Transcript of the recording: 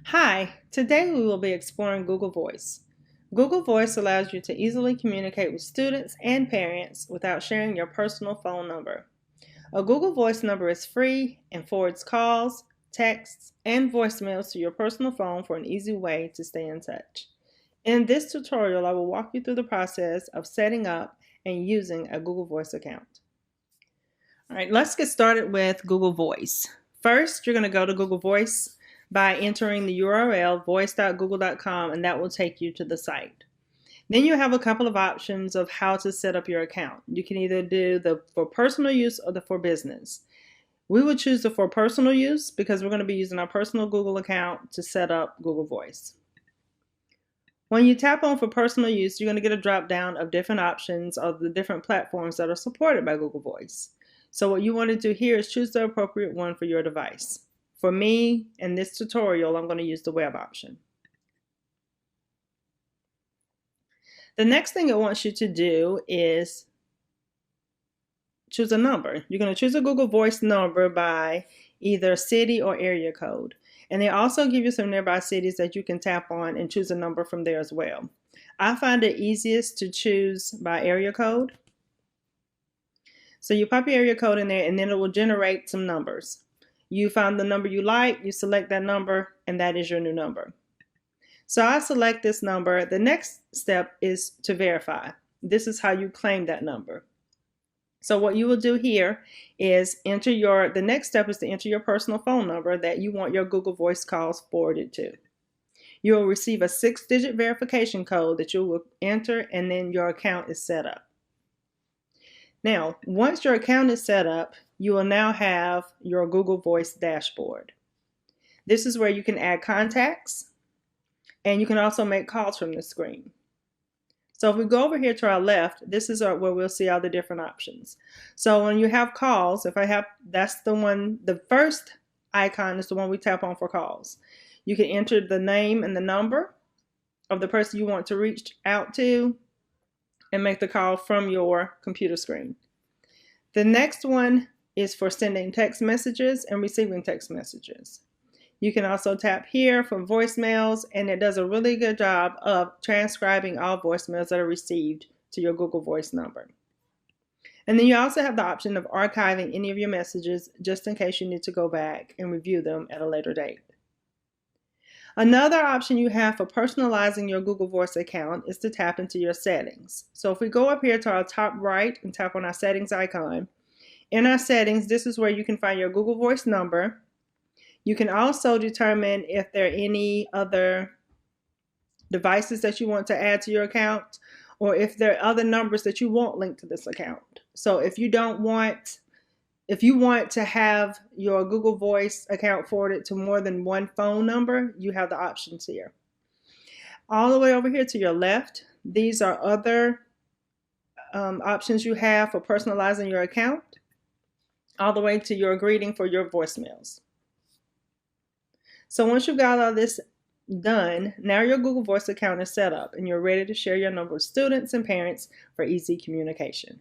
Hi, today we will be exploring Google Voice. Google Voice allows you to easily communicate with students and parents without sharing your personal phone number. A Google Voice number is free and forwards calls, texts, and voicemails to your personal phone for an easy way to stay in touch. In this tutorial, I will walk you through the process of setting up and using a Google Voice account. All right, let's get started with Google Voice. First, you're going to go to Google Voice by entering the URL voice.google.com, and that will take you to the site. Then you have a couple of options of how to set up your account. You can either do the for personal use or the for business. We would choose the for personal use because we're going to be using our personal Google account to set up Google Voice. When you tap on for personal use, you're going to get a drop down of different options of the different platforms that are supported by Google Voice. So what you want to do here is choose the appropriate one for your device. For me, in this tutorial, I'm going to use the web option. The next thing it wants you to do is choose a number. You're going to choose a Google Voice number by either city or area code. And they also give you some nearby cities that you can tap on and choose a number from there as well. I find it easiest to choose by area code. So you pop your area code in there and then it will generate some numbers. You find the number you like, you select that number, and that is your new number. So I select this number. The next step is to verify. This is how you claim that number. So what you will do here is the next step is to enter your personal phone number that you want your Google Voice calls forwarded to. You will receive a 6-digit verification code that you will enter, and then your account is set up. Now, once your account is set up, you will now have your Google Voice dashboard. This is where you can add contacts, and you can also make calls from the screen. So if we go over here to our left, this is where we'll see all the different options. So when you have calls, that's the one, the first icon is the one we tap on for calls. You can enter the name and the number of the person you want to reach out to and make the call from your computer screen. The next one is for sending text messages and receiving text messages. You can also tap here for voicemails, and it does a really good job of transcribing all voicemails that are received to your Google Voice number. And then you also have the option of archiving any of your messages just in case you need to go back and review them at a later date. Another option you have for personalizing your Google Voice account is to tap into your settings. So if we go up here to our top right and tap on our settings icon, in our settings, this is where you can find your Google Voice number. You can also determine if there are any other devices that you want to add to your account, or if there are other numbers that you want linked to this account. So if you want to have your Google Voice account forwarded to more than one phone number, you have the options here. All the way over here to your left, these are other options you have for personalizing your account, all the way to your greeting for your voicemails. So once you've got all this done, now your Google Voice account is set up and you're ready to share your number with students and parents for easy communication.